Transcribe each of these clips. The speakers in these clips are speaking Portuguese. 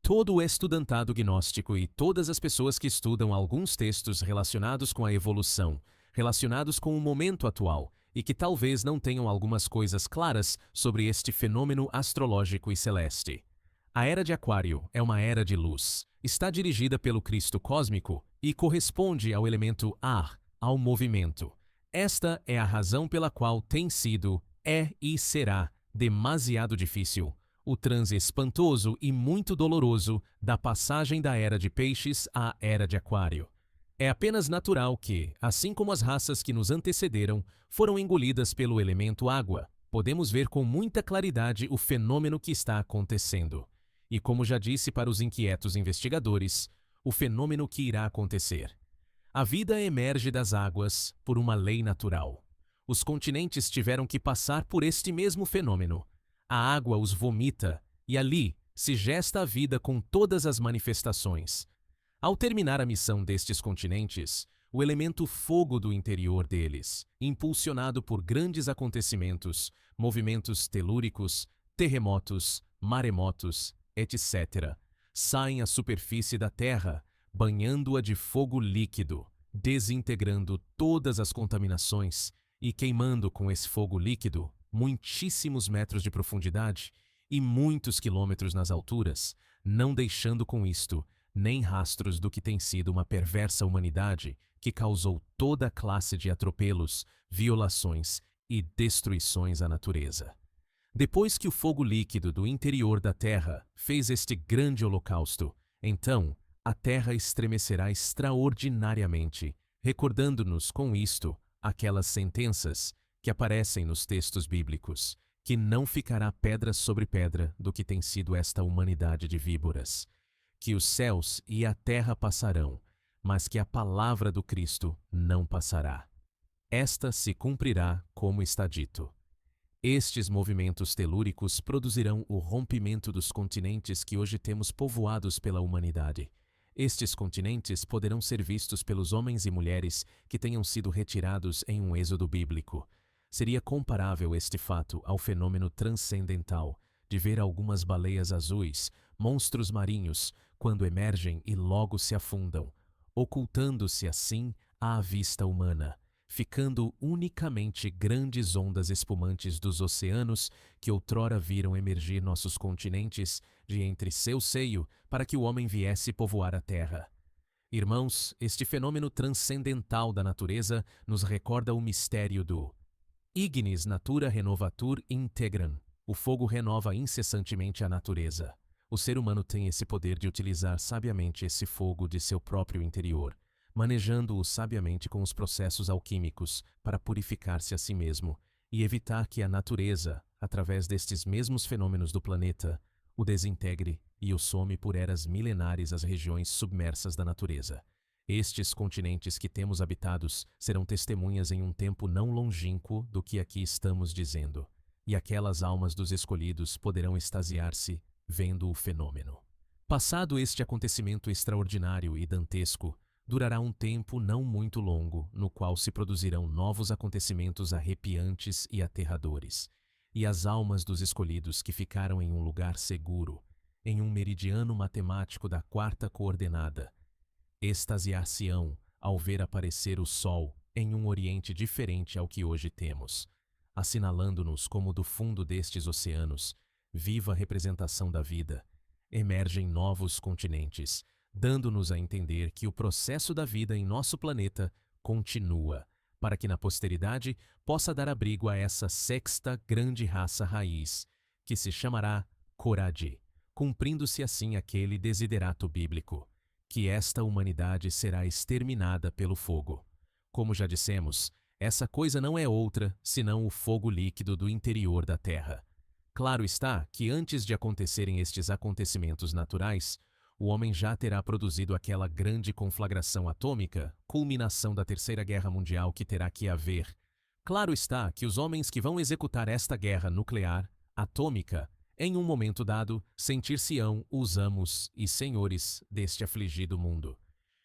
Todo o estudantado gnóstico e todas as pessoas que estudam alguns textos relacionados com a evolução, relacionados com o momento atual, e que talvez não tenham algumas coisas claras sobre este fenômeno astrológico e celeste. A Era de Aquário é uma era de luz, está dirigida pelo Cristo cósmico e corresponde ao elemento ar, ao movimento. Esta é a razão pela qual tem sido, é e será demasiado difícil o transe espantoso e muito doloroso da passagem da Era de Peixes à Era de Aquário. É apenas natural que, assim como as raças que nos antecederam foram engolidas pelo elemento água, podemos ver com muita claridade o fenômeno que está acontecendo. E como já disse para os inquietos investigadores, o fenômeno que irá acontecer. A vida emerge das águas por uma lei natural. Os continentes tiveram que passar por este mesmo fenômeno. A água os vomita, e ali se gesta a vida com todas as manifestações. Ao terminar a missão destes continentes, o elemento fogo do interior deles, impulsionado por grandes acontecimentos, movimentos telúricos, terremotos, maremotos, etc., saem à superfície da Terra, banhando-a de fogo líquido, desintegrando todas as contaminações e queimando com esse fogo líquido muitíssimos metros de profundidade e muitos quilômetros nas alturas, não deixando com isto nem rastros do que tem sido uma perversa humanidade que causou toda classe de atropelos, violações e destruições à natureza. Depois que o fogo líquido do interior da Terra fez este grande holocausto, então a Terra estremecerá extraordinariamente, recordando-nos com isto aquelas sentenças que aparecem nos textos bíblicos, que não ficará pedra sobre pedra do que tem sido esta humanidade de víboras, que os céus e a terra passarão, mas que a palavra do Cristo não passará. Esta se cumprirá como está dito. Estes movimentos telúricos produzirão o rompimento dos continentes que hoje temos povoados pela humanidade. Estes continentes poderão ser vistos pelos homens e mulheres que tenham sido retirados em um êxodo bíblico. Seria comparável este fato ao fenômeno transcendental de ver algumas baleias azuis, monstros marinhos, quando emergem e logo se afundam, ocultando-se assim à vista humana, ficando unicamente grandes ondas espumantes dos oceanos que outrora viram emergir nossos continentes de entre seu seio para que o homem viesse povoar a terra. Irmãos, este fenômeno transcendental da natureza nos recorda o mistério do Ignis natura renovatur integram. O fogo renova incessantemente a natureza. O ser humano tem esse poder de utilizar sabiamente esse fogo de seu próprio interior, manejando-o sabiamente com os processos alquímicos para purificar-se a si mesmo e evitar que a natureza, através destes mesmos fenômenos do planeta, o desintegre e o some por eras milenares às regiões submersas da natureza. Estes continentes que temos habitados serão testemunhas em um tempo não longínquo do que aqui estamos dizendo, e aquelas almas dos escolhidos poderão extasiar-se vendo o fenômeno. Passado este acontecimento extraordinário e dantesco, durará um tempo não muito longo, no qual se produzirão novos acontecimentos arrepiantes e aterradores, e as almas dos escolhidos que ficaram em um lugar seguro, em um meridiano matemático da quarta coordenada, extasiar-se-ão ao ver aparecer o Sol em um oriente diferente ao que hoje temos, assinalando-nos como do fundo destes oceanos, viva representação da vida, emergem novos continentes, dando-nos a entender que o processo da vida em nosso planeta continua, para que na posteridade possa dar abrigo a essa sexta grande raça raiz, que se chamará Corade, cumprindo-se assim aquele desiderato bíblico, que esta humanidade será exterminada pelo fogo. Como já dissemos, essa coisa não é outra senão o fogo líquido do interior da Terra. Claro está que antes de acontecerem estes acontecimentos naturais, o homem já terá produzido aquela grande conflagração atômica, culminação da Terceira Guerra Mundial que terá que haver. Claro está que os homens que vão executar esta guerra nuclear, atômica, em um momento dado, sentir-se-ão os amos e senhores deste afligido mundo.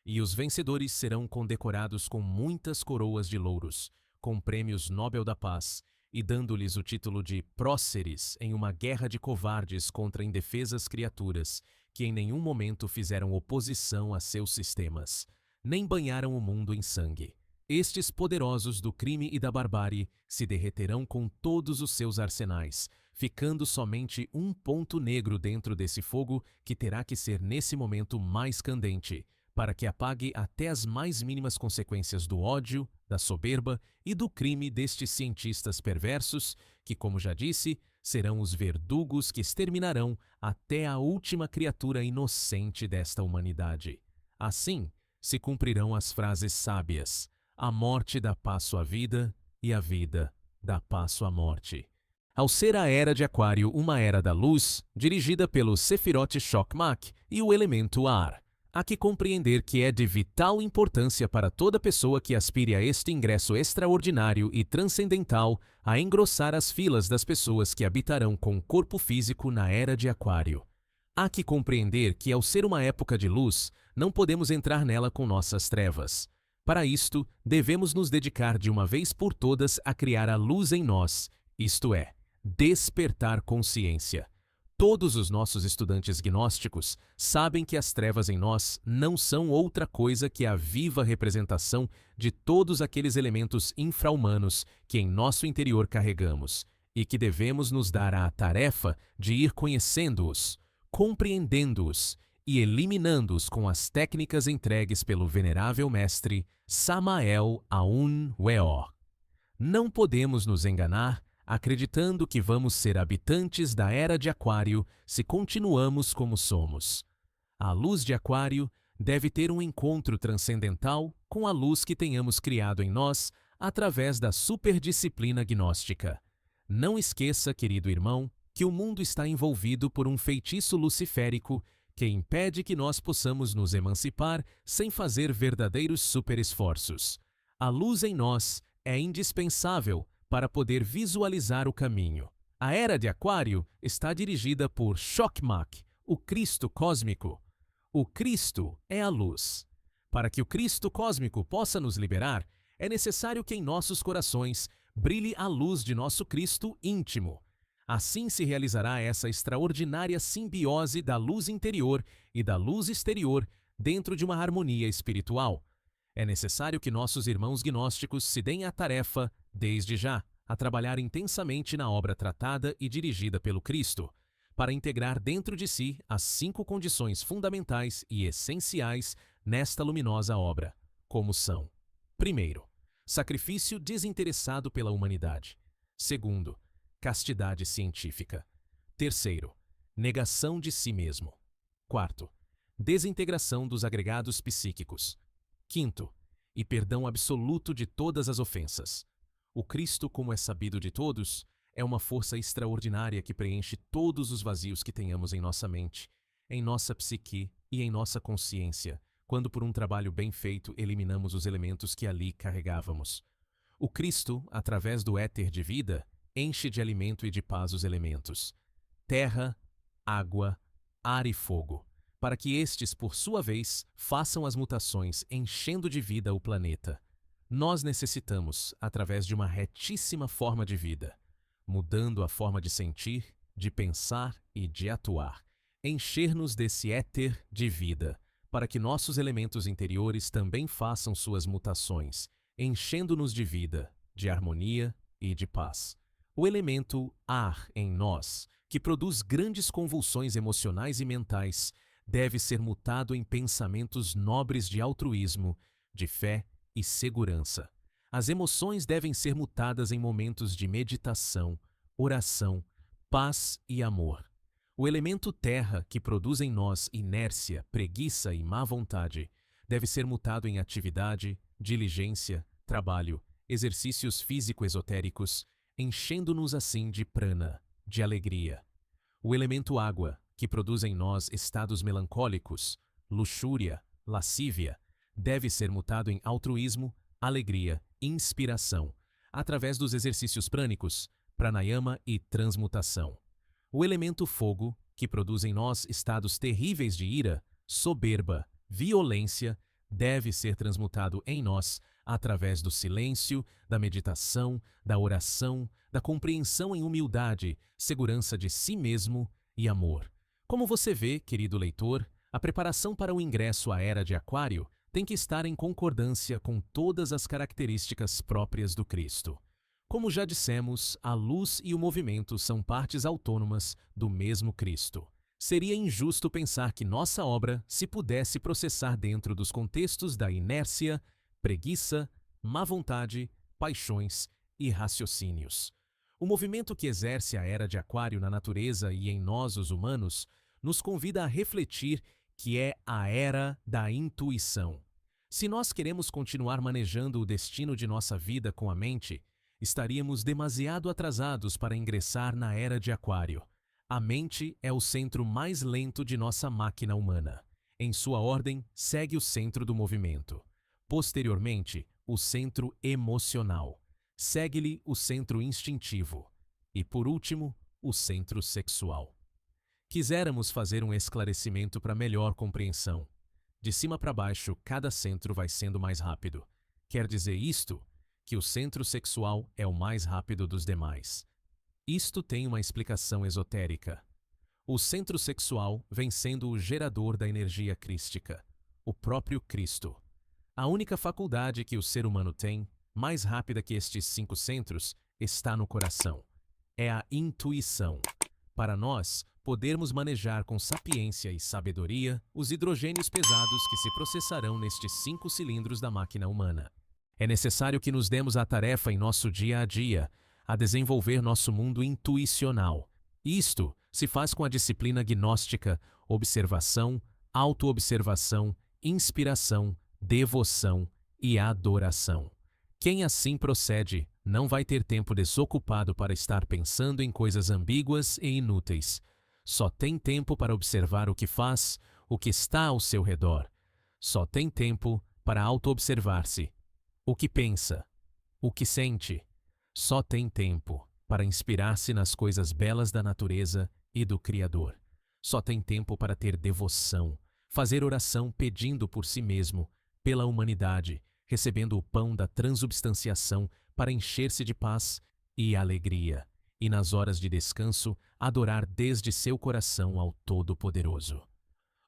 E os vencedores serão condecorados com muitas coroas de louros, com prêmios Nobel da Paz, e dando-lhes o título de próceres em uma guerra de covardes contra indefesas criaturas, que em nenhum momento fizeram oposição a seus sistemas, nem banharam o mundo em sangue. Estes poderosos do crime e da barbárie se derreterão com todos os seus arsenais, ficando somente um ponto negro dentro desse fogo que terá que ser nesse momento mais candente, para que apague até as mais mínimas consequências do ódio, da soberba e do crime destes cientistas perversos, que, como já disse, serão os verdugos que exterminarão até a última criatura inocente desta humanidade. Assim, se cumprirão as frases sábias: a morte dá passo à vida e a vida dá passo à morte. Ao ser a Era de Aquário uma era da luz, dirigida pelo Sephiroth Shokmak e o elemento ar, há que compreender que é de vital importância para toda pessoa que aspire a este ingresso extraordinário e transcendental a engrossar as filas das pessoas que habitarão com corpo físico na Era de Aquário. Há que compreender que, ao ser uma época de luz, não podemos entrar nela com nossas trevas. Para isto, devemos nos dedicar de uma vez por todas a criar a luz em nós, isto é, despertar consciência. Todos os nossos estudantes gnósticos sabem que as trevas em nós não são outra coisa que a viva representação de todos aqueles elementos infra-humanos que em nosso interior carregamos, e que devemos nos dar a tarefa de ir conhecendo-os, compreendendo-os e eliminando-os com as técnicas entregues pelo venerável mestre Samael Aun Weor. Não podemos nos enganar acreditando que vamos ser habitantes da Era de Aquário se continuamos como somos. A luz de Aquário deve ter um encontro transcendental com a luz que tenhamos criado em nós através da superdisciplina gnóstica. Não esqueça, querido irmão, que o mundo está envolvido por um feitiço luciférico que impede que nós possamos nos emancipar sem fazer verdadeiros superesforços. A luz em nós é indispensável para poder visualizar o caminho. A Era de Aquário está dirigida por Shokmak, o Cristo cósmico. O Cristo é a luz. Para que o Cristo cósmico possa nos liberar, é necessário que em nossos corações brilhe a luz de nosso Cristo íntimo. Assim se realizará essa extraordinária simbiose da luz interior e da luz exterior dentro de uma harmonia espiritual. É necessário que nossos irmãos gnósticos se deem a tarefa, desde já, a trabalhar intensamente na obra tratada e dirigida pelo Cristo, para integrar dentro de si as 5 condições fundamentais e essenciais nesta luminosa obra, como são: primeiro, sacrifício desinteressado pela humanidade. Segundo, castidade científica. Terceiro, negação de si mesmo. Quarto, desintegração dos agregados psíquicos. Quinto, e perdão absoluto de todas as ofensas. O Cristo, como é sabido de todos, é uma força extraordinária que preenche todos os vazios que tenhamos em nossa mente, em nossa psique e em nossa consciência, quando por um trabalho bem feito eliminamos os elementos que ali carregávamos. O Cristo, através do éter de vida, enche de alimento e de paz os elementos: terra, água, ar e fogo, para que estes, por sua vez, façam as mutações, enchendo de vida o planeta. Nós necessitamos, através de uma retíssima forma de vida, mudando a forma de sentir, de pensar e de atuar, encher-nos desse éter de vida, para que nossos elementos interiores também façam suas mutações, enchendo-nos de vida, de harmonia e de paz. O elemento ar em nós, que produz grandes convulsões emocionais e mentais, deve ser mutado em pensamentos nobres de altruísmo, de fé e segurança. As emoções devem ser mutadas em momentos de meditação, oração, paz e amor. O elemento terra, que produz em nós inércia, preguiça e má vontade, deve ser mutado em atividade, diligência, trabalho, exercícios físico-esotéricos, enchendo-nos assim de prana, de alegria. O elemento água, que produz em nós estados melancólicos, luxúria, lascívia, deve ser mutado em altruísmo, alegria e inspiração, através dos exercícios prânicos, pranayama e transmutação. O elemento fogo, que produz em nós estados terríveis de ira, soberba, violência, deve ser transmutado em nós através do silêncio, da meditação, da oração, da compreensão em humildade, segurança de si mesmo e amor. Como você vê, querido leitor, a preparação para o ingresso à Era de Aquário tem que estar em concordância com todas as características próprias do Cristo. Como já dissemos, a luz e o movimento são partes autônomas do mesmo Cristo. Seria injusto pensar que nossa obra se pudesse processar dentro dos contextos da inércia, preguiça, má vontade, paixões e raciocínios. O movimento que exerce a Era de Aquário na natureza e em nós, os humanos, nos convida a refletir que é a Era da Intuição. Se nós queremos continuar manejando o destino de nossa vida com a mente, estaríamos demasiado atrasados para ingressar na Era de Aquário. A mente é o centro mais lento de nossa máquina humana. Em sua ordem, segue o centro do movimento. Posteriormente, o centro emocional. Segue-lhe o centro instintivo. E, por último, o centro sexual. Quiséramos fazer um esclarecimento para melhor compreensão. De cima para baixo, cada centro vai sendo mais rápido. Quer dizer isto? Que o centro sexual é o mais rápido dos demais. Isto tem uma explicação esotérica. O centro sexual vem sendo o gerador da energia crística, o próprio Cristo. A única faculdade que o ser humano tem, mais rápida que estes 5 centros, está no coração. É a intuição. Para nós, podermos manejar com sapiência e sabedoria os hidrogênios pesados que se processarão nestes 5 cilindros da máquina humana. É necessário que nos demos a tarefa em nosso dia a dia, a desenvolver nosso mundo intuicional. Isto se faz com a disciplina gnóstica, observação, autoobservação, inspiração, devoção e adoração. Quem assim procede não vai ter tempo desocupado para estar pensando em coisas ambíguas e inúteis. Só tem tempo para observar o que faz, o que está ao seu redor. Só tem tempo para auto-observar-se. O que pensa, o que sente. Só tem tempo para inspirar-se nas coisas belas da natureza e do Criador. Só tem tempo para ter devoção, fazer oração pedindo por si mesmo, pela humanidade, recebendo o pão da transubstanciação para encher-se de paz e alegria, e nas horas de descanso adorar desde seu coração ao Todo-Poderoso.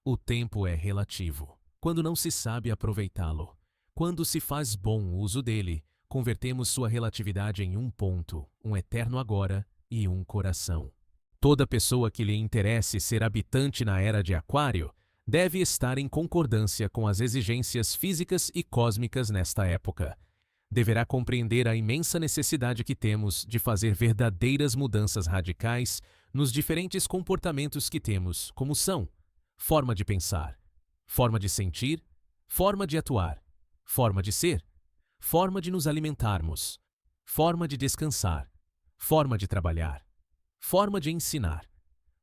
O tempo é relativo, quando não se sabe aproveitá-lo. Quando se faz bom uso dele, convertemos sua relatividade em um ponto, um eterno agora e um coração. Toda pessoa que lhe interesse ser habitante na Era de Aquário deve estar em concordância com as exigências físicas e cósmicas nesta época. Deverá compreender a imensa necessidade que temos de fazer verdadeiras mudanças radicais nos diferentes comportamentos que temos, como são: forma de pensar, forma de sentir, forma de atuar, forma de ser, forma de nos alimentarmos, forma de descansar, forma de trabalhar, forma de ensinar,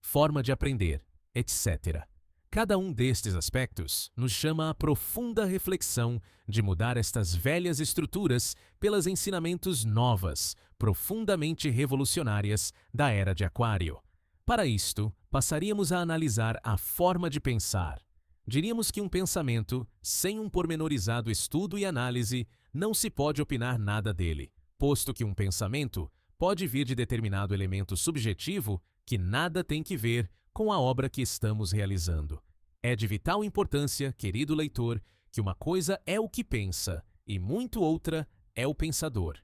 forma de aprender, etc. Cada um destes aspectos nos chama à profunda reflexão de mudar estas velhas estruturas pelos ensinamentos novas, profundamente revolucionárias da Era de Aquário. Para isto, passaríamos a analisar a forma de pensar. Diríamos que um pensamento, sem um pormenorizado estudo e análise, não se pode opinar nada dele, posto que um pensamento pode vir de determinado elemento subjetivo que nada tem que ver com a obra que estamos realizando. É de vital importância, querido leitor, que uma coisa é o que pensa e muito outra é o pensador.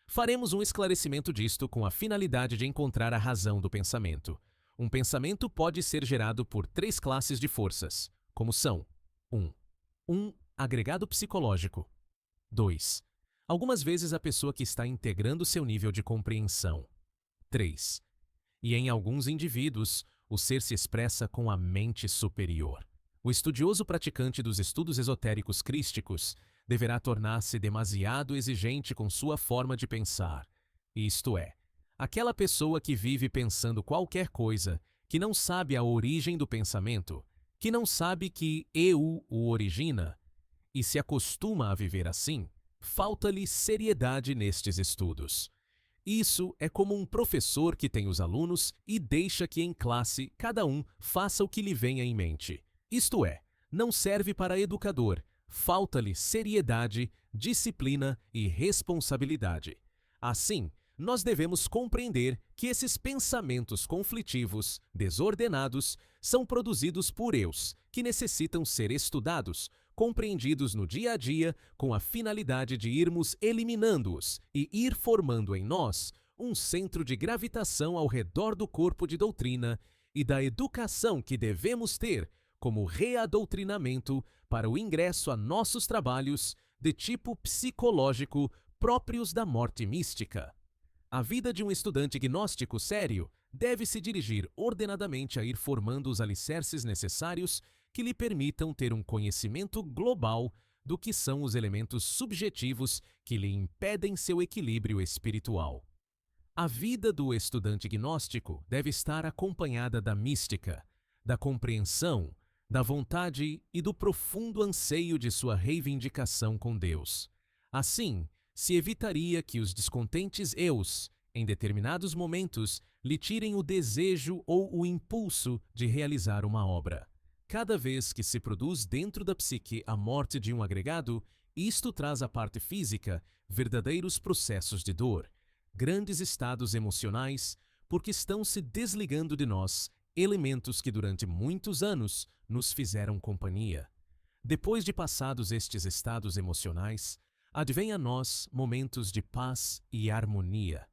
Faremos um esclarecimento disto com a finalidade de encontrar a razão do pensamento. Um pensamento pode ser gerado por 3 classes de forças, como são: 1. Agregado psicológico. 2. Algumas vezes a pessoa que está integrando seu nível de compreensão. 3. E em alguns indivíduos, o ser se expressa com a mente superior. O estudioso praticante dos estudos esotéricos crísticos deverá tornar-se demasiado exigente com sua forma de pensar. Isto é, aquela pessoa que vive pensando qualquer coisa, que não sabe a origem do pensamento, que não sabe que eu o origina, e se acostuma a viver assim, falta-lhe seriedade nestes estudos. Isso é como um professor que tem os alunos e deixa que em classe cada um faça o que lhe venha em mente. Isto é, não serve para educador, falta-lhe seriedade, disciplina e responsabilidade. Assim, nós devemos compreender que esses pensamentos conflitivos, desordenados, são produzidos por eus, que necessitam ser estudados, compreendidos no dia a dia, com a finalidade de irmos eliminando-os e ir formando em nós um centro de gravitação ao redor do corpo de doutrina e da educação que devemos ter como readoutrinamento para o ingresso a nossos trabalhos de tipo psicológico próprios da morte mística. A vida de um estudante gnóstico sério deve se dirigir ordenadamente a ir formando os alicerces necessários que lhe permitam ter um conhecimento global do que são os elementos subjetivos que lhe impedem seu equilíbrio espiritual. A vida do estudante gnóstico deve estar acompanhada da mística, da compreensão, da vontade e do profundo anseio de sua reivindicação com Deus. Assim, se evitaria que os descontentes eus, em determinados momentos, lhe tirem o desejo ou o impulso de realizar uma obra. Cada vez que se produz dentro da psique a morte de um agregado, isto traz à parte física verdadeiros processos de dor, grandes estados emocionais, porque estão se desligando de nós elementos que durante muitos anos nos fizeram companhia. Depois de passados estes estados emocionais, advém a nós momentos de paz e harmonia.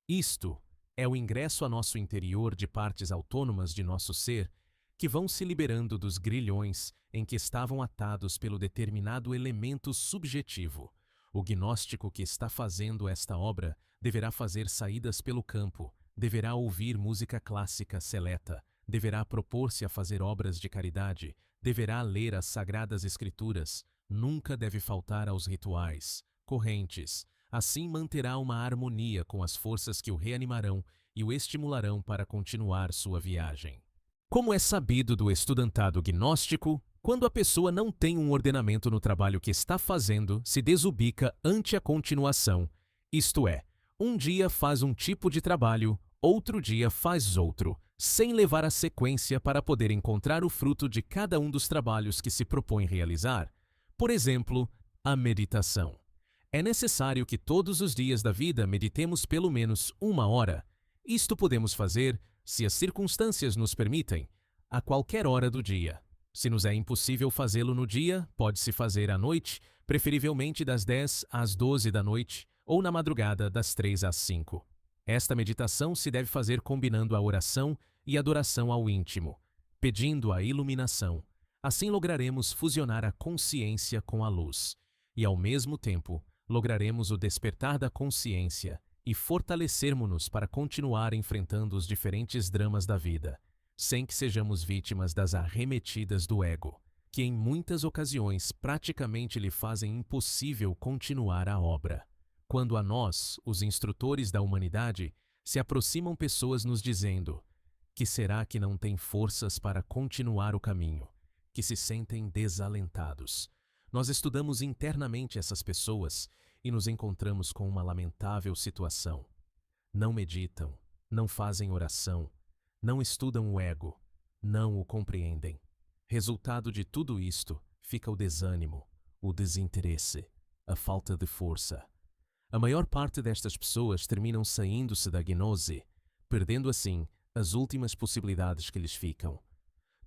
Isto é o ingresso a nosso interior de partes autônomas de nosso ser que vão se liberando dos grilhões em que estavam atados pelo determinado elemento subjetivo. O gnóstico que está fazendo esta obra deverá fazer saídas pelo campo, deverá ouvir música clássica seleta, deverá propor-se a fazer obras de caridade, deverá ler as sagradas escrituras, nunca deve faltar aos rituais, correntes. Assim manterá uma harmonia com as forças que o reanimarão e o estimularão para continuar sua viagem. Como é sabido do estudantado gnóstico, quando a pessoa não tem um ordenamento no trabalho que está fazendo, se desubica ante a continuação, isto é, um dia faz um tipo de trabalho, outro dia faz outro, sem levar a sequência para poder encontrar o fruto de cada um dos trabalhos que se propõe realizar. Por exemplo, a meditação. É necessário que todos os dias da vida meditemos pelo menos 1 hora. Isto podemos fazer, se as circunstâncias nos permitem, a qualquer hora do dia. Se nos é impossível fazê-lo no dia, pode-se fazer à noite, preferivelmente das 10 às 12 da noite, ou na madrugada das 3 às 5. Esta meditação se deve fazer combinando a oração e adoração ao íntimo, pedindo a iluminação. Assim lograremos fusionar a consciência com a luz, e ao mesmo tempo lograremos o despertar da consciência e fortalecermos-nos para continuar enfrentando os diferentes dramas da vida, sem que sejamos vítimas das arremetidas do ego, que em muitas ocasiões praticamente lhe fazem impossível continuar a obra. Quando a nós, os instrutores da humanidade, se aproximam pessoas nos dizendo que será que não tem forças para continuar o caminho, que se sentem desalentados. Nós estudamos internamente essas pessoas e nos encontramos com uma lamentável situação. Não meditam, não fazem oração, não estudam o ego, não o compreendem. Resultado de tudo isto fica o desânimo, o desinteresse, a falta de força. A maior parte destas pessoas terminam saindo-se da gnose, perdendo assim as últimas possibilidades que lhes ficam.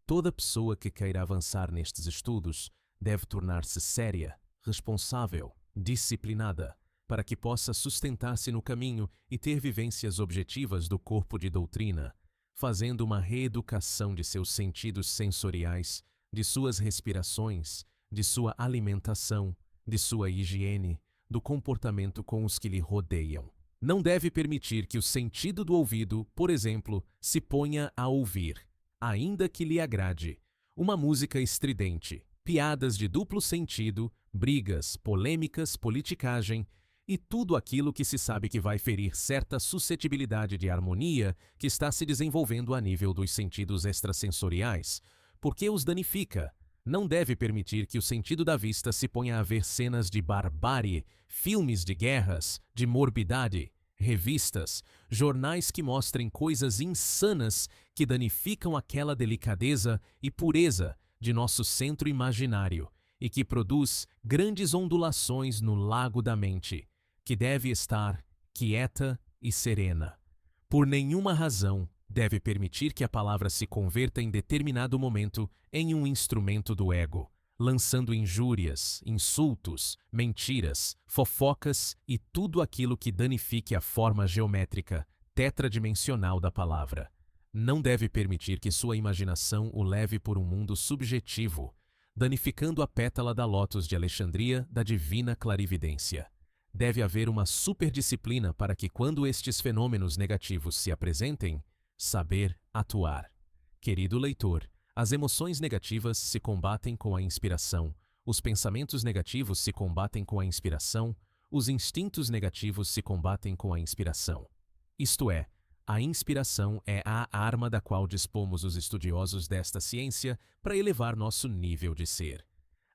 Toda pessoa que queira avançar nestes estudos deve tornar-se séria, responsável, disciplinada, para que possa sustentar-se no caminho e ter vivências objetivas do corpo de doutrina, fazendo uma reeducação de seus sentidos sensoriais, de suas respirações, de sua alimentação, de sua higiene, do comportamento com os que lhe rodeiam. Não deve permitir que o sentido do ouvido, por exemplo, se ponha a ouvir, ainda que lhe agrade, uma música estridente, piadas de duplo sentido, brigas, polêmicas, politicagem e tudo aquilo que se sabe que vai ferir certa suscetibilidade de harmonia que está se desenvolvendo a nível dos sentidos extrasensoriais, porque os danifica. Não deve permitir que o sentido da vista se ponha a ver cenas de barbárie, filmes de guerras, de morbidade, revistas, jornais que mostrem coisas insanas que danificam aquela delicadeza e pureza de nosso centro imaginário e que produz grandes ondulações no lago da mente, que deve estar quieta e serena. Por nenhuma razão deve permitir que a palavra se converta em determinado momento em um instrumento do ego, lançando injúrias, insultos, mentiras, fofocas e tudo aquilo que danifique a forma geométrica, tetradimensional da palavra. Não deve permitir que sua imaginação o leve por um mundo subjetivo, danificando a pétala da lótus de Alexandria da divina clarividência. Deve haver uma superdisciplina para que, quando estes fenômenos negativos se apresentem, saber atuar. Querido leitor, as emoções negativas se combatem com a inspiração, os pensamentos negativos se combatem com a inspiração, os instintos negativos se combatem com a inspiração. Isto é, a inspiração é a arma da qual dispomos os estudiosos desta ciência para elevar nosso nível de ser.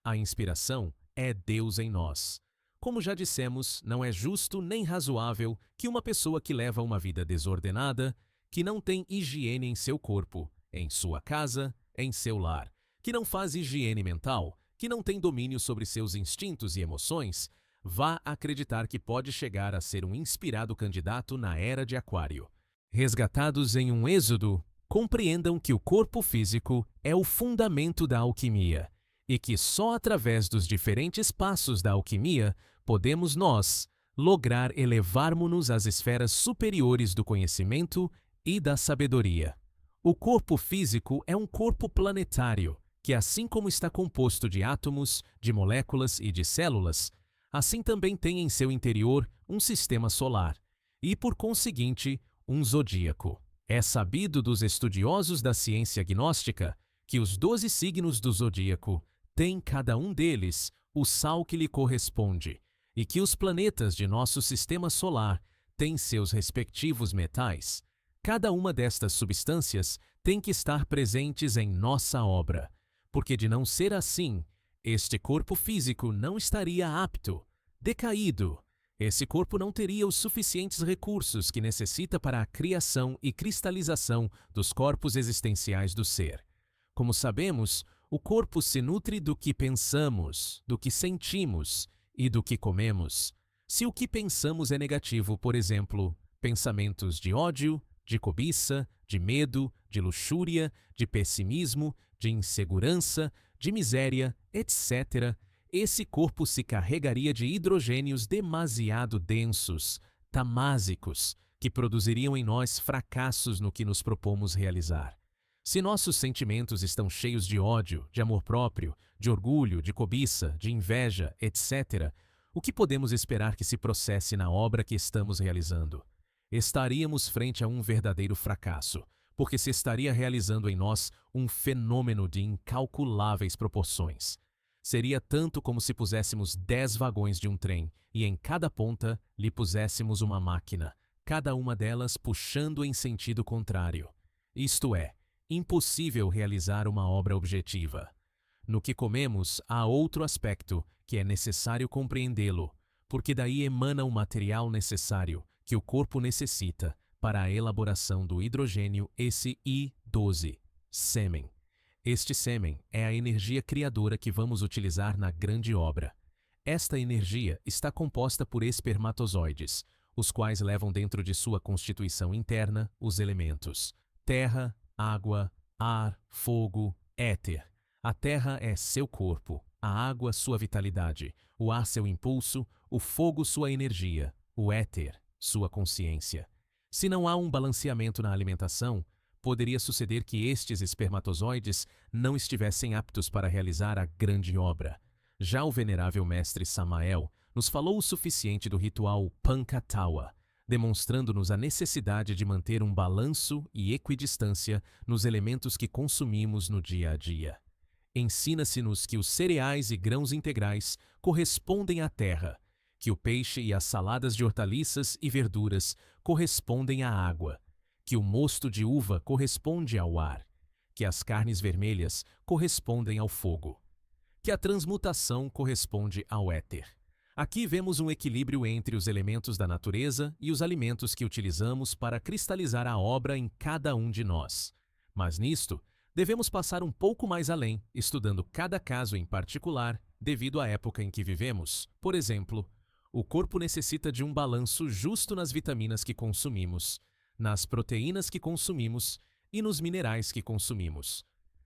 A inspiração é Deus em nós. Como já dissemos, não é justo nem razoável que uma pessoa que leva uma vida desordenada, que não tem higiene em seu corpo, em sua casa, em seu lar, que não faz higiene mental, que não tem domínio sobre seus instintos e emoções, vá acreditar que pode chegar a ser um inspirado candidato na era de Aquário. Resgatados em um êxodo, compreendam que o corpo físico é o fundamento da alquimia e que só através dos diferentes passos da alquimia podemos nós lograr elevarmos-nos às esferas superiores do conhecimento e da sabedoria. O corpo físico é um corpo planetário que, assim como está composto de átomos, de moléculas e de células, assim também tem em seu interior um sistema solar e, por conseguinte, um zodíaco. É sabido dos estudiosos da ciência gnóstica que os 12 signos do zodíaco têm cada um deles o sal que lhe corresponde e que os planetas de nosso sistema solar têm seus respectivos metais. Cada uma destas substâncias tem que estar presentes em nossa obra, porque de não ser assim, este corpo físico não estaria apto, decaído. Esse corpo não teria os suficientes recursos que necessita para a criação e cristalização dos corpos existenciais do ser. Como sabemos, o corpo se nutre do que pensamos, do que sentimos e do que comemos. Se o que pensamos é negativo, por exemplo, pensamentos de ódio, de cobiça, de medo, de luxúria, de pessimismo, de insegurança, de miséria, etc., esse corpo se carregaria de hidrogênios demasiado densos, tamásicos, que produziriam em nós fracassos no que nos propomos realizar. Se nossos sentimentos estão cheios de ódio, de amor próprio, de orgulho, de cobiça, de inveja, etc., o que podemos esperar que se processe na obra que estamos realizando? Estaríamos frente a um verdadeiro fracasso, porque se estaria realizando em nós um fenômeno de incalculáveis proporções. Seria tanto como se puséssemos 10 vagões de um trem e em cada ponta lhe puséssemos uma máquina, cada uma delas puxando em sentido contrário. Isto é, impossível realizar uma obra objetiva. No que comemos há outro aspecto que é necessário compreendê-lo, porque daí emana o material necessário que o corpo necessita para a elaboração do hidrogênio, esse I12, sêmen. Este sêmen é a energia criadora que vamos utilizar na grande obra. Esta energia está composta por espermatozoides, os quais levam dentro de sua constituição interna os elementos: terra, água, ar, fogo, éter. A terra é seu corpo, a água sua vitalidade, o ar seu impulso, o fogo sua energia, o éter sua consciência. Se não há um balanceamento na alimentação, poderia suceder que estes espermatozoides não estivessem aptos para realizar a grande obra. Já o venerável mestre Samael nos falou o suficiente do ritual Pancatawa, demonstrando-nos a necessidade de manter um balanço e equidistância nos elementos que consumimos no dia a dia. Ensina-se-nos que os cereais e grãos integrais correspondem à terra, que o peixe e as saladas de hortaliças e verduras correspondem à água, que o mosto de uva corresponde ao ar, que as carnes vermelhas correspondem ao fogo, que a transmutação corresponde ao éter. Aqui vemos um equilíbrio entre os elementos da natureza e os alimentos que utilizamos para cristalizar a obra em cada um de nós. Mas nisto, devemos passar um pouco mais além, estudando cada caso em particular, devido à época em que vivemos. Por exemplo, O corpo necessita de um balanço justo nas vitaminas que consumimos, nas proteínas que consumimos e nos minerais que consumimos.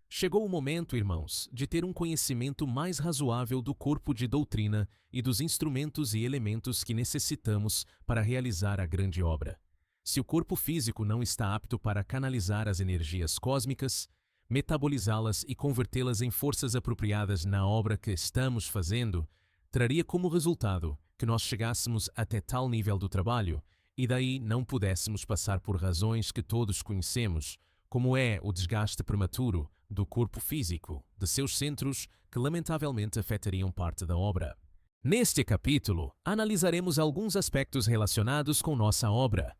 Chegou o momento, irmãos, de ter um conhecimento mais razoável do corpo de doutrina e dos instrumentos e elementos que necessitamos para realizar a grande obra. Se o corpo físico não está apto para canalizar as energias cósmicas, metabolizá-las e convertê-las em forças apropriadas na obra que estamos fazendo, traria como resultado que nós chegássemos até tal nível do trabalho e daí não pudéssemos passar por razões que todos conhecemos, como é o desgaste prematuro do corpo físico, de seus centros que lamentavelmente afetariam parte da obra. Neste capítulo, analisaremos alguns aspectos relacionados com nossa obra.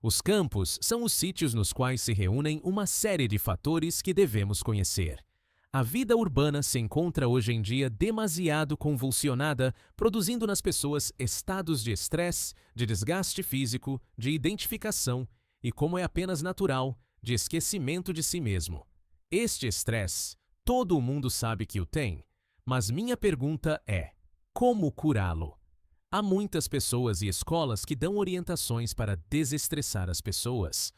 Os campos são os sítios nos quais se reúnem uma série de fatores que devemos conhecer. A vida urbana se encontra hoje em dia demasiado convulsionada, produzindo nas pessoas estados de estresse, de desgaste físico, de identificação e, como é apenas natural, de esquecimento de si mesmo. Este estresse, todo o mundo sabe que o tem, mas minha pergunta é: como curá-lo? Há muitas pessoas e escolas que dão orientações para desestressar as pessoas.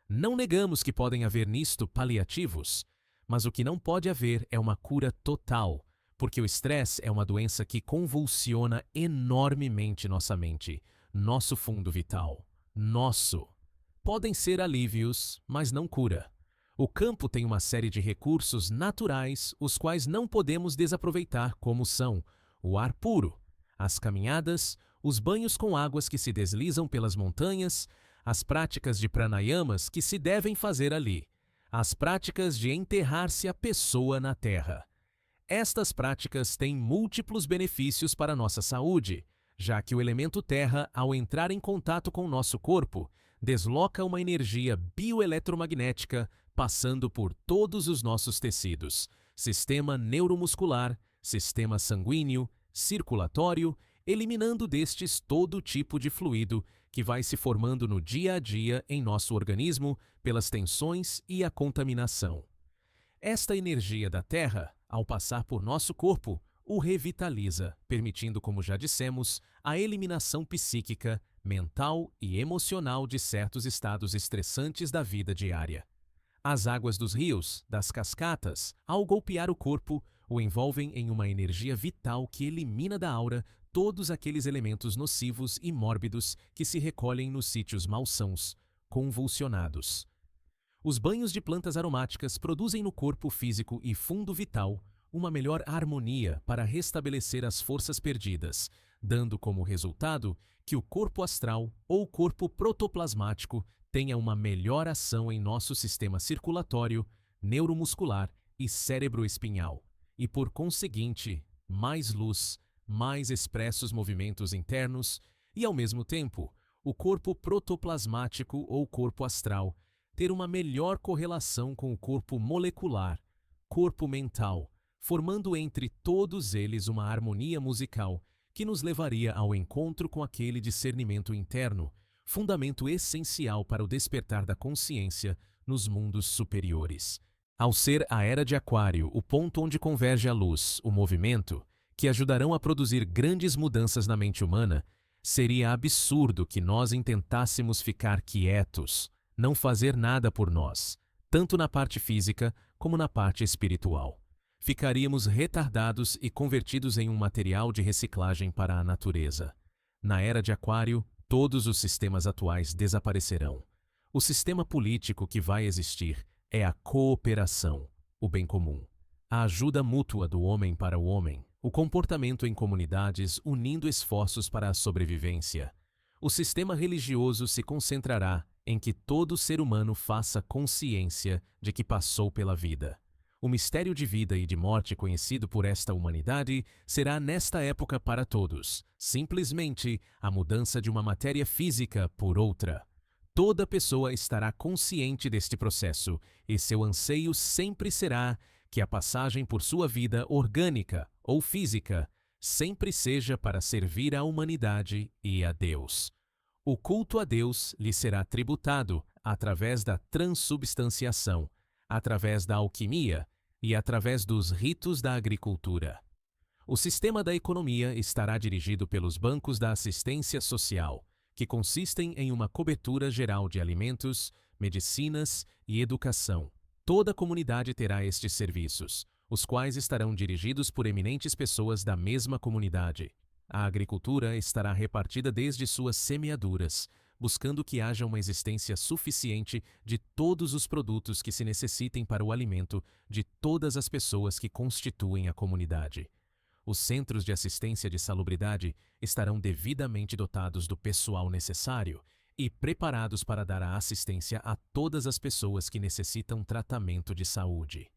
Não negamos que podem haver nisto paliativos, mas o que não pode haver é uma cura total, porque o estresse é uma doença que convulsiona enormemente nossa mente, nosso fundo vital, nosso. Podem ser alívios, mas não cura. O campo tem uma série de recursos naturais, os quais não podemos desaproveitar, como são o ar puro, as caminhadas, os banhos com águas que se deslizam pelas montanhas, as práticas de pranayamas que se devem fazer ali, as práticas de enterrar-se a pessoa na terra. Estas práticas têm múltiplos benefícios para a nossa saúde, já que o elemento terra, ao entrar em contato com o nosso corpo, desloca uma energia bioeletromagnética passando por todos os nossos tecidos, sistema neuromuscular, sistema sanguíneo, circulatório, eliminando destes todo tipo de fluido que vai se formando no dia a dia em nosso organismo pelas tensões e a contaminação. Esta energia da Terra, ao passar por nosso corpo, o revitaliza, permitindo, como já dissemos, a eliminação psíquica, mental e emocional de certos estados estressantes da vida diária. As águas dos rios, das cascatas, ao golpear o corpo, o envolvem em uma energia vital que elimina da aura todos aqueles elementos nocivos e mórbidos que se recolhem nos sítios malsãos, convulsionados. Os banhos de plantas aromáticas produzem no corpo físico e fundo vital uma melhor harmonia para restabelecer as forças perdidas, dando como resultado que o corpo astral ou corpo protoplasmático tenha uma melhor ação em nosso sistema circulatório, neuromuscular e cérebro-espinhal, e por conseguinte, mais luz, mais expressos movimentos internos e, ao mesmo tempo, o corpo protoplasmático ou corpo astral ter uma melhor correlação com o corpo molecular, corpo mental, formando entre todos eles uma harmonia musical que nos levaria ao encontro com aquele discernimento interno, fundamento essencial para o despertar da consciência nos mundos superiores. Ao ser a era de Aquário o ponto onde converge a luz, o movimento, que ajudarão a produzir grandes mudanças na mente humana, seria absurdo que nós intentássemos ficar quietos, não fazer nada por nós, tanto na parte física como na parte espiritual. Ficaríamos retardados e convertidos em um material de reciclagem para a natureza. Na era de Aquário, todos os sistemas atuais desaparecerão. O sistema político que vai existir é a cooperação, o bem comum, a ajuda mútua do homem para o homem, o comportamento em comunidades unindo esforços para a sobrevivência. O sistema religioso se concentrará em que todo ser humano faça consciência de que passou pela vida. O mistério de vida e de morte conhecido por esta humanidade será nesta época para todos, simplesmente a mudança de uma matéria física por outra. Toda pessoa estará consciente deste processo e seu anseio sempre será que a passagem por sua vida orgânica ou física sempre seja para servir à humanidade e a Deus. O culto a Deus lhe será tributado através da transubstanciação, através da alquimia e através dos ritos da agricultura. O sistema da economia estará dirigido pelos bancos da assistência social, que consistem em uma cobertura geral de alimentos, medicinas e educação. Toda a comunidade terá estes serviços, os quais estarão dirigidos por eminentes pessoas da mesma comunidade. A agricultura estará repartida desde suas semeaduras, buscando que haja uma existência suficiente de todos os produtos que se necessitem para o alimento de todas as pessoas que constituem a comunidade. Os centros de assistência de salubridade estarão devidamente dotados do pessoal necessário e preparados para dar a assistência a todas as pessoas que necessitam tratamento de saúde.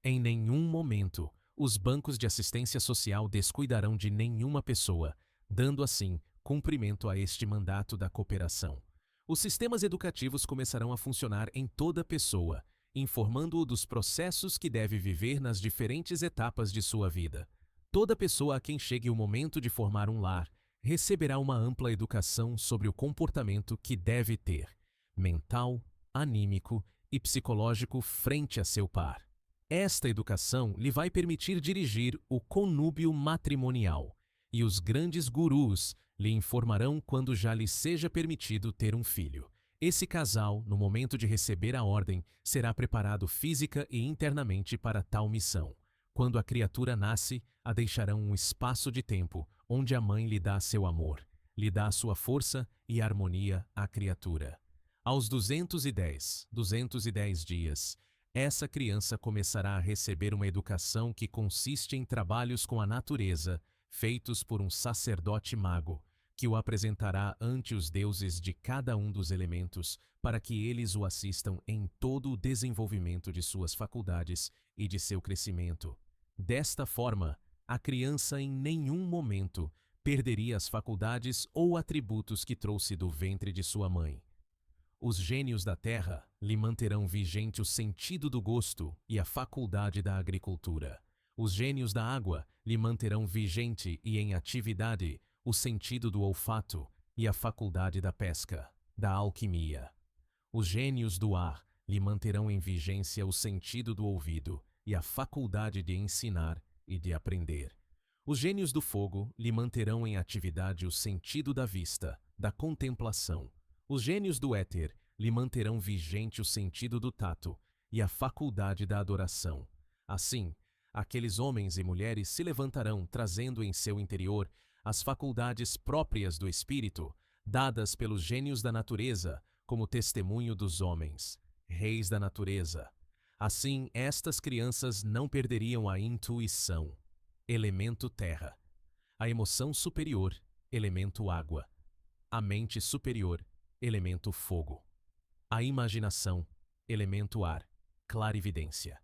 Em nenhum momento, os bancos de assistência social descuidarão de nenhuma pessoa, dando assim cumprimento a este mandato da cooperação. Os sistemas educativos começarão a funcionar em toda pessoa, informando-o dos processos que deve viver nas diferentes etapas de sua vida. Toda pessoa a quem chegue o momento de formar um lar receberá uma ampla educação sobre o comportamento que deve ter, mental, anímico e psicológico frente a seu par. Esta educação lhe vai permitir dirigir o conúbio matrimonial, e os grandes gurus lhe informarão quando já lhe seja permitido ter um filho. Esse casal, no momento de receber a ordem, será preparado física e internamente para tal missão. Quando a criatura nasce, a deixarão um espaço de tempo, onde a mãe lhe dá seu amor, lhe dá sua força e harmonia à criatura. Aos 210 dias, essa criança começará a receber uma educação que consiste em trabalhos com a natureza, feitos por um sacerdote mago, que o apresentará ante os deuses de cada um dos elementos, para que eles o assistam em todo o desenvolvimento de suas faculdades e de seu crescimento. Desta forma, a criança em nenhum momento perderia as faculdades ou atributos que trouxe do ventre de sua mãe. Os gênios da terra lhe manterão vigente o sentido do gosto e a faculdade da agricultura. Os gênios da água lhe manterão vigente e em atividade o sentido do olfato e a faculdade da pesca, da alquimia. Os gênios do ar lhe manterão em vigência o sentido do ouvido e a faculdade de ensinar e de aprender. Os gênios do fogo lhe manterão em atividade o sentido da vista, da contemplação. Os gênios do éter lhe manterão vigente o sentido do tato e a faculdade da adoração. Assim, aqueles homens e mulheres se levantarão trazendo em seu interior as faculdades próprias do espírito, dadas pelos gênios da natureza como testemunho dos homens, reis da natureza. Assim, estas crianças não perderiam a intuição, elemento terra, a emoção superior, elemento água, a mente superior, elemento fogo, a imaginação, elemento ar, clarividência.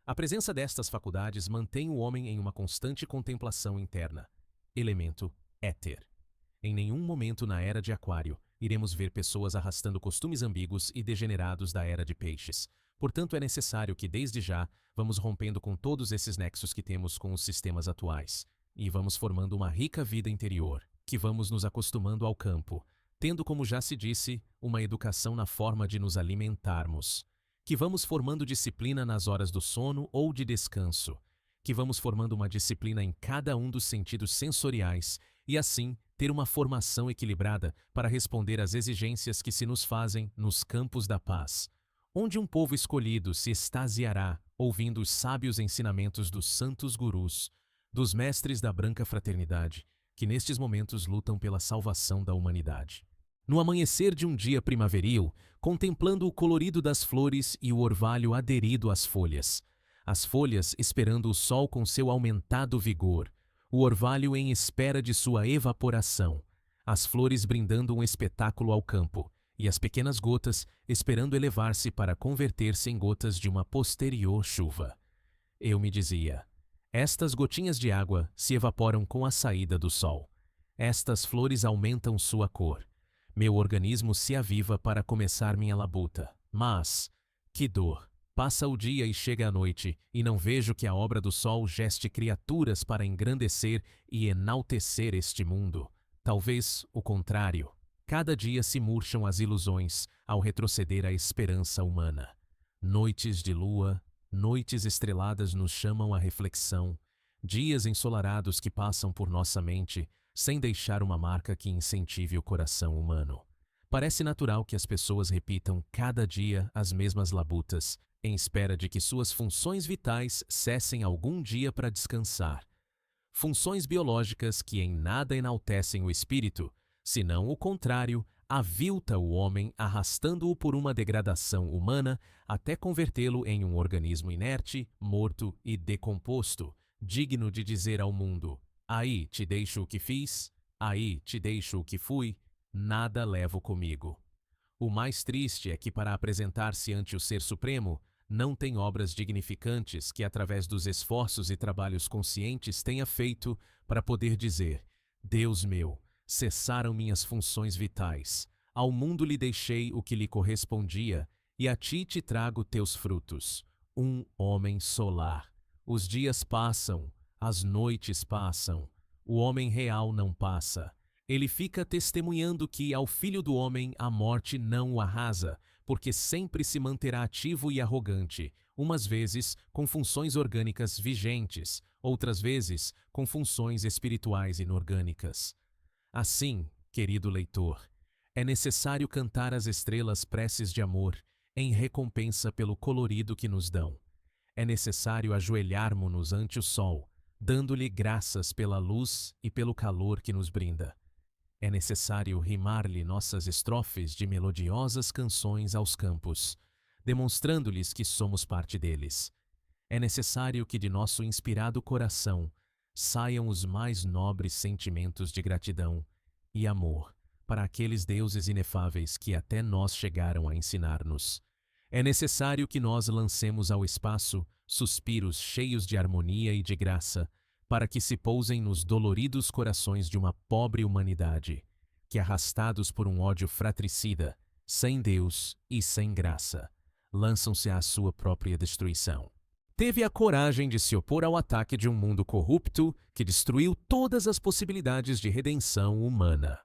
A presença destas faculdades mantém o homem em uma constante contemplação interna, elemento éter. Em nenhum momento na era de Aquário iremos ver pessoas arrastando costumes ambíguos e degenerados da era de Peixes. Portanto, é necessário que, desde já, vamos rompendo com todos esses nexos que temos com os sistemas atuais e vamos formando uma rica vida interior, que vamos nos acostumando ao campo, tendo, como já se disse, uma educação na forma de nos alimentarmos, que vamos formando disciplina nas horas do sono ou de descanso, que vamos formando uma disciplina em cada um dos sentidos sensoriais e, assim, ter uma formação equilibrada para responder às exigências que se nos fazem nos campos da paz, onde um povo escolhido se extasiará ouvindo os sábios ensinamentos dos santos gurus, dos mestres da branca fraternidade, que nestes momentos lutam pela salvação da humanidade. No amanhecer de um dia primaveril, contemplando o colorido das flores e o orvalho aderido às folhas, as folhas esperando o sol com seu aumentado vigor, o orvalho em espera de sua evaporação, as flores brindando um espetáculo ao campo, e as pequenas gotas esperando elevar-se para converter-se em gotas de uma posterior chuva. Eu me dizia, estas gotinhas de água se evaporam com a saída do sol. Estas flores aumentam sua cor. Meu organismo se aviva para começar minha labuta. Mas, que dor! Passa o dia e chega a noite, e não vejo que a obra do sol geste criaturas para engrandecer e enaltecer este mundo. Talvez o contrário. Cada dia se murcham as ilusões ao retroceder a esperança humana. Noites de lua, noites estreladas nos chamam à reflexão, dias ensolarados que passam por nossa mente sem deixar uma marca que incentive o coração humano. Parece natural que as pessoas repitam cada dia as mesmas labutas, em espera de que suas funções vitais cessem algum dia para descansar. Funções biológicas que em nada enaltecem o espírito, senão o contrário, avilta o homem, arrastando-o por uma degradação humana até convertê-lo em um organismo inerte, morto e decomposto, digno de dizer ao mundo: aí te deixo o que fiz, aí te deixo o que fui, nada levo comigo. O mais triste é que, para apresentar-se ante o Ser Supremo, não tem obras dignificantes que, através dos esforços e trabalhos conscientes, tenha feito para poder dizer: Deus meu, cessaram minhas funções vitais, ao mundo lhe deixei o que lhe correspondia, e a ti te trago teus frutos. Um homem solar. Os dias passam, as noites passam, o homem real não passa. Ele fica testemunhando que, ao filho do homem, a morte não o arrasa, porque sempre se manterá ativo e arrogante, umas vezes com funções orgânicas vigentes, outras vezes com funções espirituais inorgânicas. Assim, querido leitor, é necessário cantar às estrelas preces de amor, em recompensa pelo colorido que nos dão. É necessário ajoelharmos-nos ante o sol, dando-lhe graças pela luz e pelo calor que nos brinda. É necessário rimar-lhe nossas estrofes de melodiosas canções aos campos, demonstrando-lhes que somos parte deles. É necessário que de nosso inspirado coração saiam os mais nobres sentimentos de gratidão e amor para aqueles deuses inefáveis que até nós chegaram a ensinar-nos. É necessário que nós lancemos ao espaço suspiros cheios de harmonia e de graça, para que se pousem nos doloridos corações de uma pobre humanidade, que, arrastados por um ódio fratricida, sem Deus e sem graça, lançam-se à sua própria destruição. Teve a coragem de se opor ao ataque de um mundo corrupto que destruiu todas as possibilidades de redenção humana.